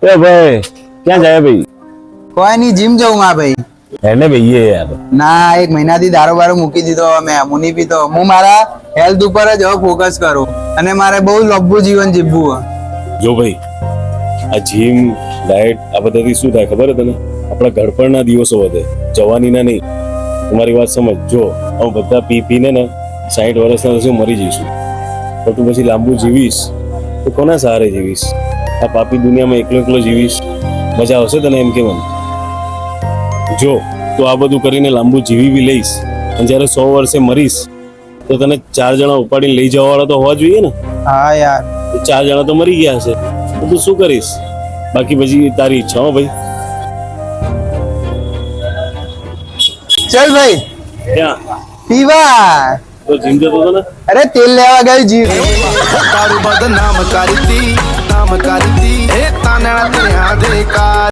એ ભાઈ ક્યાં જાય ભાઈ? કોઈ નહીં, જીમ જવું આ ભાઈ. એને ભાઈ યાર ના, 1 મહિનાથી દારૂ બારૂ મૂકી દીધો અમે. હું નહીં પીતો. હું મારા હેલ્થ ઉપર જ હવે ફોકસ કરું અને મારે બહુ લાંબુ જીવન જીવવું. જો ભાઈ, આ જીમ ડાયટ આ બધાથી શું થાય ખબર તને? આપણા ઘડપણના દિવસો વધે, જવાનીના નહીં. તમારી વાત સમજ. જો હું બધા પી પીને ને 60 વર્ષના થશે મરી જઈશું, તો તું પછી લાંબુ જીવીશ તો કોના સહારે જીવીશ? આ પાપી દુનિયામાં એકલો એકલો જીવીશ, મજા આવશે તને? એમ કે મને જો તું આ બધું કરીને લાંબુ જીવી બી લઈશ અને જ્યારે 100 વર્ષે મરીશ તો તને 4 જણા ઉપાડીને લઈ જવા વાળા તો હોવા જોઈએ ને. હા યાર, 4 જણા તો મરી ગયા હશે તો તું શું કરીશ? બાકી પછી તારી ઈચ્છા. હો ભાઈ, ચલ ભાઈ ક્યાં પીવા. તો જીમ જતો હતો ને? અરે તેલ લેવા ગયો જીમ. તારું બદનામ કરી દી, નામ કરી દી, એ તાના તે આ દેકા